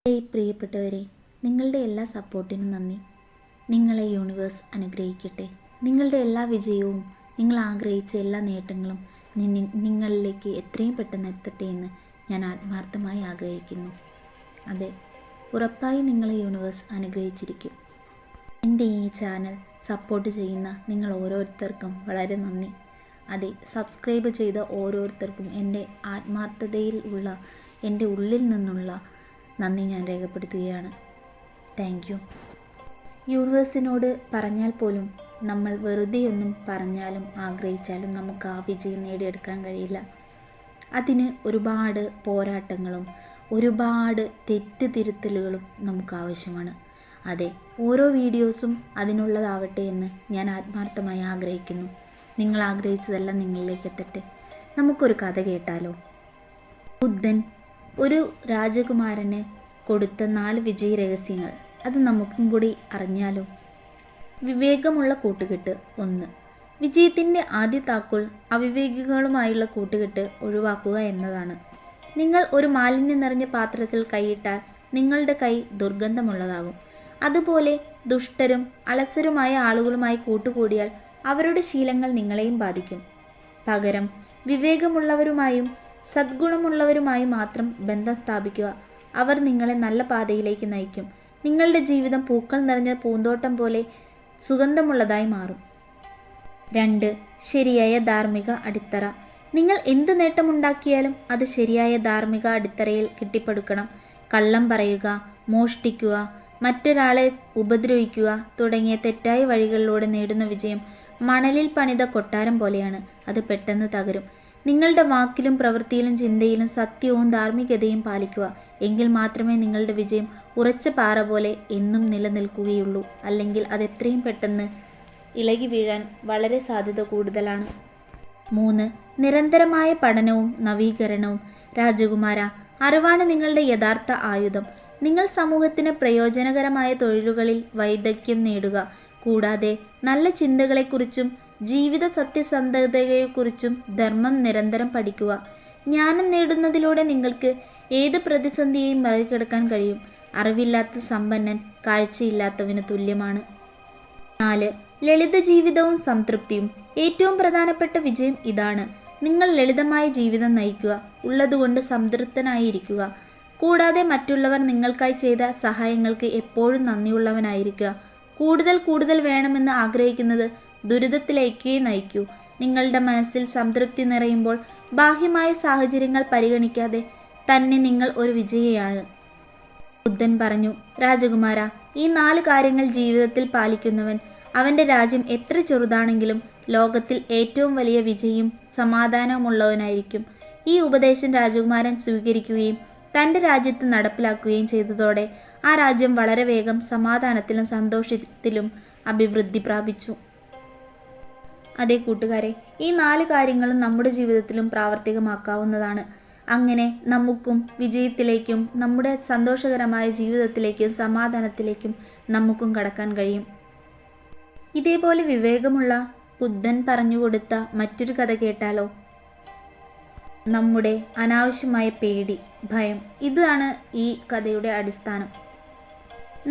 പ്രിയപ്പെട്ടവരെ, നിങ്ങളുടെ എല്ലാ സപ്പോർട്ടിനും നന്ദി. നിങ്ങളെ യൂണിവേഴ്സ് അനുഗ്രഹിക്കട്ടെ. നിങ്ങളുടെ എല്ലാ വിജയവും നിങ്ങൾ ആഗ്രഹിച്ച എല്ലാ നേട്ടങ്ങളും നിങ്ങളിലേക്ക് എത്രയും പെട്ടെന്ന് എത്തട്ടെ എന്ന് ഞാൻ ആത്മാർത്ഥമായി ആഗ്രഹിക്കുന്നു. അതെ, ഉറപ്പായി നിങ്ങളെ യൂണിവേഴ്സ് അനുഗ്രഹിച്ചിരിക്കും. എൻ്റെ ഈ ചാനൽ സപ്പോർട്ട് ചെയ്യുന്ന നിങ്ങൾ ഓരോരുത്തർക്കും വളരെ നന്ദി. അതെ, സബ്സ്ക്രൈബ് ചെയ്ത ഓരോരുത്തർക്കും എൻ്റെ ആത്മാർത്ഥതയിൽ ഉള്ള എൻ്റെ ഉള്ളിൽ നിന്നുള്ള നന്ദി ഞാൻ രേഖപ്പെടുത്തുകയാണ്. Thank you. യൂണിവേഴ്സിനോട് പറഞ്ഞാൽ പോലും നമ്മൾ വെറുതെയൊന്നും പറഞ്ഞാലും ആഗ്രഹിച്ചാലും നമുക്ക് ആ വിജയം നേടിയെടുക്കാൻ കഴിയില്ല. അതിന് ഒരുപാട് പോരാട്ടങ്ങളും ഒരുപാട് തെറ്റുതിരുത്തലുകളും നമുക്ക് ആവശ്യമാണ്. അതെ, ഓരോ വീഡിയോസും അതിനുള്ളതാവട്ടെ എന്ന് ഞാൻ ആത്മാർത്ഥമായി ആഗ്രഹിക്കുന്നു. നിങ്ങൾ ആഗ്രഹിച്ചതെല്ലാം നിങ്ങളിലേക്ക് എത്തട്ടെ. നമുക്കൊരു കഥ കേട്ടാലോ? ബുദ്ധൻ ഒരു രാജകുമാരന് കൊടുത്ത 4 വിജയ രഹസ്യങ്ങൾ. അത് നമുക്കും കൂടി അറിഞ്ഞാലോ? വിവേകമുള്ള കൂട്ടുകെട്ട് 1. വിജയത്തിൻ്റെ ആദ്യ താക്കോൽ അവിവേകികളുമായുള്ള കൂട്ടുകെട്ട് ഒഴിവാക്കുക എന്നതാണ്. നിങ്ങൾ ഒരു മാലിന്യം നിറഞ്ഞ പാത്രത്തിൽ കൈയിട്ടാൽ നിങ്ങളുടെ കൈ ദുർഗന്ധമുള്ളതാകും. അതുപോലെ ദുഷ്ടരും അലസരുമായ ആളുകളുമായി കൂട്ടുകൂടിയാൽ അവരുടെ ശീലങ്ങൾ നിങ്ങളെയും ബാധിക്കും. പകരം വിവേകമുള്ളവരുമായും സദ്ഗുണമുള്ളവരുമായും മാത്രം ബന്ധം സ്ഥാപിക്കുക. അവർ നിങ്ങളെ നല്ല പാതയിലേക്ക് നയിക്കും. നിങ്ങളുടെ ജീവിതം പൂക്കൾ നിറഞ്ഞ പൂന്തോട്ടം പോലെ സുഗന്ധമുള്ളതായി മാറും. 2. ശരിയായ ധാർമ്മിക അടിത്തറ. നിങ്ങൾ എന്ത് നേട്ടമുണ്ടാക്കിയാലും അത് ശരിയായ ധാർമ്മിക അടിത്തറയിൽ കെട്ടിപ്പടുക്കണം. കള്ളം പറയുക, മോഷ്ടിക്കുക, മറ്റൊരാളെ ഉപദ്രവിക്കുക തുടങ്ങിയ തെറ്റായ വഴികളിലൂടെ നേടുന്ന വിജയം മണലിൽ പണിത കൊട്ടാരം പോലെയാണ്. അത് പെട്ടെന്ന് തകരും. നിങ്ങളുടെ വാക്കിലും പ്രവൃത്തിയിലും ചിന്തയിലും സത്യവും ധാർമ്മികതയും പാലിക്കുക. എങ്കിൽ മാത്രമേ നിങ്ങളുടെ വിജയം ഉറച്ച പാറ പോലെ എന്നും നിലനിൽക്കുകയുള്ളൂ. അല്ലെങ്കിൽ അത് എത്രയും പെട്ടെന്ന് ഇളകി വീഴാൻ വളരെ സാധ്യത കൂടുതലാണ്. 3. നിരന്തരമായ പഠനവും നവീകരണവും. രാജകുമാര, അറിവാണ് നിങ്ങളുടെ യഥാർത്ഥ ആയുധം. നിങ്ങൾ സമൂഹത്തിന് പ്രയോജനകരമായ തൊഴിലുകളിൽ വൈദഗ്ധ്യം നേടുക. കൂടാതെ നല്ല ചിന്തകളെക്കുറിച്ചും ജീവിത സത്യസന്ധതയെക്കുറിച്ചും ധർമ്മം നിരന്തരം പഠിക്കുക. ജ്ഞാനം നേടുന്നതിലൂടെ നിങ്ങൾക്ക് ഏത് പ്രതിസന്ധിയെയും മറികടക്കാൻ കഴിയും. അറിവില്ലാത്ത സമ്പന്നൻ കാഴ്ചയില്ലാത്തവന് തുല്യമാണ്. 4. ലളിത ജീവിതവും സംതൃപ്തിയും. ഏറ്റവും പ്രധാനപ്പെട്ട വിജയം ഇതാണ്. നിങ്ങൾ ലളിതമായ ജീവിതം നയിക്കുക. ഉള്ളതുകൊണ്ട് സംതൃപ്തനായിരിക്കുക. കൂടാതെ മറ്റുള്ളവർ നിങ്ങൾക്കായി ചെയ്ത സഹായങ്ങൾക്ക് എപ്പോഴും നന്ദിയുള്ളവനായിരിക്കുക. കൂടുതൽ വേണമെന്ന് ആഗ്രഹിക്കുന്നത് ദുരിതത്തിലേക്ക് നയിക്കൂ. നിങ്ങളുടെ മനസ്സിൽ സംതൃപ്തി നിറയുമ്പോൾ ബാഹ്യമായ സാഹചര്യങ്ങൾ പരിഗണിക്കാതെ തന്നെ നിങ്ങൾ ഒരു വിജയിയാണ്. ബുദ്ധൻ പറഞ്ഞു, രാജകുമാര, ഈ 4 കാര്യങ്ങൾ ജീവിതത്തിൽ പാലിക്കുന്നവൻ അവൻ്റെ രാജ്യം എത്ര ചെറുതാണെങ്കിലും ലോകത്തിൽ ഏറ്റവും വലിയ വിജയിയും സമാധാനമുള്ളവനായിരിക്കും. ഈ ഉപദേശം രാജകുമാരൻ സ്വീകരിക്കുകയും തൻ്റെ രാജ്യത്ത് നടപ്പിലാക്കുകയും ചെയ്തതോടെ ആ രാജ്യം വളരെ വേഗം സമാധാനത്തിലും സന്തോഷത്തിലും അഭിവൃദ്ധി പ്രാപിച്ചു. അതേ കൂട്ടുകാരെ, ഈ 4 കാര്യങ്ങളും നമ്മുടെ ജീവിതത്തിലും പ്രാവർത്തികമാക്കാവുന്നതാണ്. അങ്ങനെ നമുക്കും വിജയത്തിലേക്കും നമ്മുടെ സന്തോഷകരമായ ജീവിതത്തിലേക്കും സമാധാനത്തിലേക്കും നമുക്കും കടക്കാൻ കഴിയും. ഇതേപോലെ വിവേകമുള്ള ബുദ്ധൻ പറഞ്ഞുകൊടുത്ത മറ്റൊരു കഥ കേട്ടാലോ? നമ്മുടെ അനാവശ്യമായ പേടി, ഭയം. ഇതാണ് ഈ കഥയുടെ അടിസ്ഥാനം.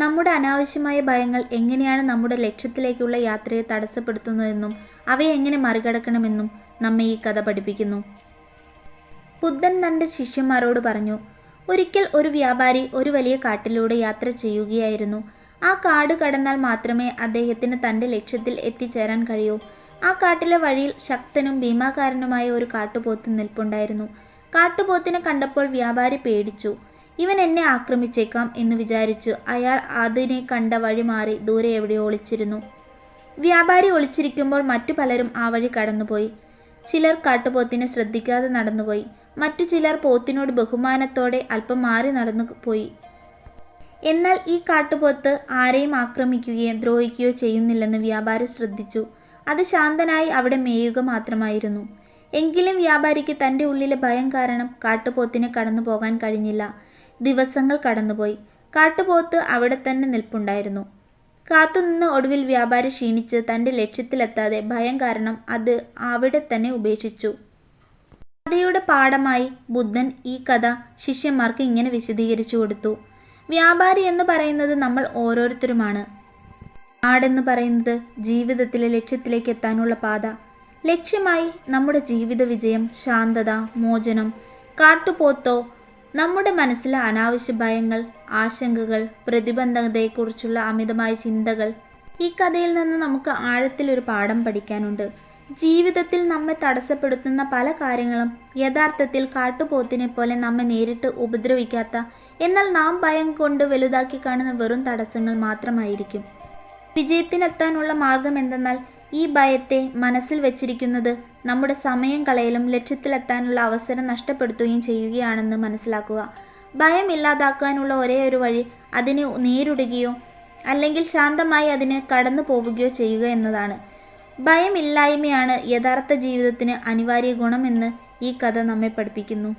നമ്മുടെ അനാവശ്യമായ ഭയങ്ങൾ എങ്ങനെയാണ് നമ്മുടെ ലക്ഷ്യത്തിലേക്കുള്ള യാത്രയെ തടസ്സപ്പെടുത്തുന്നതെന്നും അവയെ എങ്ങനെ മറികടക്കണമെന്നും നമ്മെ ഈ കഥ പഠിപ്പിക്കുന്നു. ബുദ്ധൻ തൻ്റെ ശിഷ്യന്മാരോട് പറഞ്ഞു, ഒരിക്കൽ ഒരു വ്യാപാരി ഒരു വലിയ കാട്ടിലൂടെ യാത്ര ചെയ്യുകയായിരുന്നു. ആ കാട് കടന്നാൽ മാത്രമേ അദ്ദേഹത്തിന് തൻ്റെ ലക്ഷ്യത്തിൽ എത്തിച്ചേരാൻ കഴിയൂ. ആ കാട്ടിലെ വഴിയിൽ ശക്തനും ഭീമാകാരനുമായ ഒരു കാട്ടുപോത്ത് നിൽപ്പുണ്ടായിരുന്നു. കാട്ടുപോത്തിനെ കണ്ടപ്പോൾ വ്യാപാരി പേടിച്ചു. ഇവൻ എന്നെ ആക്രമിച്ചേക്കാം എന്ന് വിചാരിച്ചു അയാൾ അതിനെ കണ്ട വഴി മാറി ദൂരെ എവിടെയോ ഒളിച്ചിരുന്നു. വ്യാപാരി ഒളിച്ചിരിക്കുമ്പോൾ മറ്റു പലരും ആ വഴി കടന്നുപോയി. ചിലർ കാട്ടുപോത്തിനെ ശ്രദ്ധിക്കാതെ നടന്നുപോയി. മറ്റു ചിലർ പോത്തിനോട് ബഹുമാനത്തോടെ അല്പം മാറി നടന്നു പോയി. എന്നാൽ ഈ കാട്ടുപോത്ത് ആരെയും ആക്രമിക്കുകയോ ദ്രോഹിക്കുകയോ ചെയ്യുന്നില്ലെന്ന് വ്യാപാരി ശ്രദ്ധിച്ചു. അത് ശാന്തനായി അവിടെ മേയുക മാത്രമായിരുന്നു. എങ്കിലും വ്യാപാരിക്ക് തൻ്റെ ഉള്ളിലെ ഭയം കാരണം കാട്ടുപോത്തിനെ കടന്നു പോകാൻ കഴിഞ്ഞില്ല. ദിവസങ്ങൾ കടന്നുപോയി. കാട്ടുപോത്ത് അവിടെ തന്നെ നിൽപ്പുണ്ടായിരുന്നു. കാത്തുനിന്ന് ഒടുവിൽ വ്യാപാരി ക്ഷീണിച്ച് തൻ്റെ ലക്ഷ്യത്തിലെത്താതെ ഭയം കാരണം അത് അവിടെ തന്നെ ഉപേക്ഷിച്ചു. കഥയുടെ പാഠമായി ബുദ്ധൻ ഈ കഥ ശിഷ്യന്മാർക്ക് ഇങ്ങനെ വിശദീകരിച്ചു കൊടുത്തു. വ്യാപാരി എന്ന് പറയുന്നത് നമ്മൾ ഓരോരുത്തരുമാണ്. നാടെന്ന് പറയുന്നത് ജീവിതത്തിലെ ലക്ഷ്യത്തിലേക്ക് എത്താനുള്ള പാത. ലക്ഷ്യമായി നമ്മുടെ ജീവിത വിജയം, ശാന്തത, മോചനം. കാട്ടുപോത്തോ നമ്മുടെ മനസ്സിലെ അനാവശ്യ ഭയങ്ങൾ, ആശങ്കകൾ, പ്രതിബന്ധതയെക്കുറിച്ചുള്ള അമിതമായ ചിന്തകൾ. ഈ കഥയിൽ നിന്ന് നമുക്ക് ആഴത്തിലൊരു പാഠം പഠിക്കാനുണ്ട്. ജീവിതത്തിൽ നമ്മെ തടസ്സപ്പെടുത്തുന്ന പല കാര്യങ്ങളും യഥാർത്ഥത്തിൽ കാട്ടുപോത്തിനെ പോലെ നമ്മെ നേരിട്ട് ഉപദ്രവിക്കാത്ത, എന്നാൽ നാം ഭയം കൊണ്ട് വലുതാക്കി കാണുന്ന വെറും തടസ്സങ്ങൾ മാത്രമായിരിക്കും. വിജയത്തിനെത്താനുള്ള മാർഗം എന്തെന്നാൽ ഈ ഭയത്തെ മനസ്സിൽ വെച്ചിരിക്കുന്നത് നമ്മുടെ സമയം കളയലും ലക്ഷ്യത്തിലെത്താനുള്ള അവസരം നഷ്ടപ്പെടുത്തുകയും ചെയ്യുകയാണെന്ന് മനസ്സിലാക്കുക. ഭയം ഇല്ലാതാക്കാനുള്ള ഒരേ ഒരു വഴി അതിനെ നേരിടുകയോ അല്ലെങ്കിൽ ശാന്തമായി അതിനെ കടന്നു പോവുകയോ ചെയ്യുക എന്നതാണ്. ഭയമില്ലായ്മയാണ് യഥാർത്ഥ ജീവിതത്തിന് അനിവാര്യ ഗുണമെന്ന് ഈ കഥ നമ്മെ പഠിപ്പിക്കുന്നു.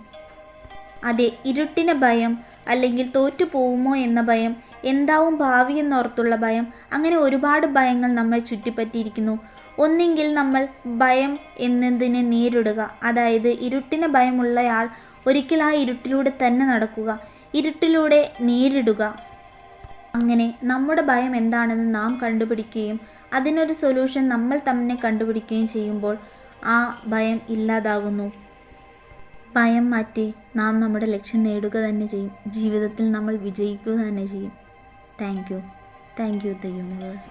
അതെ, ഇരുട്ടിന് ഭയം, അല്ലെങ്കിൽ തോറ്റുപോകുമോ എന്ന ഭയം, എന്താവും ഭാവി എന്നോർത്തുള്ള ഭയം, അങ്ങനെ ഒരുപാട് ഭയങ്ങൾ നമ്മെ ചുറ്റിപ്പറ്റിയിരിക്കുന്നു. ഒന്നെങ്കിൽ നമ്മൾ ഭയം എന്നതിനെ നേരിടുക, അതായത് ഇരുട്ടിന് ഭയമുള്ളയാൾ ഒരിക്കൽ ആ ഇരുട്ടിലൂടെ തന്നെ നടക്കുക, ഇരുട്ടിലൂടെ നേരിടുക. അങ്ങനെ നമ്മുടെ ഭയം എന്താണെന്ന് നാം കണ്ടുപിടിക്കുകയും അതിനൊരു സൊല്യൂഷൻ നമ്മൾ തന്നെ കണ്ടുപിടിക്കുകയും ചെയ്യുമ്പോൾ ആ ഭയം ഇല്ലാതാകുന്നു. ഭയം മാറ്റി നാം നമ്മുടെ ലക്ഷ്യം നേടുക തന്നെ ചെയ്യും. ജീവിതത്തിൽ നമ്മൾ വിജയിക്കുക തന്നെ ചെയ്യും. Thank you the universe.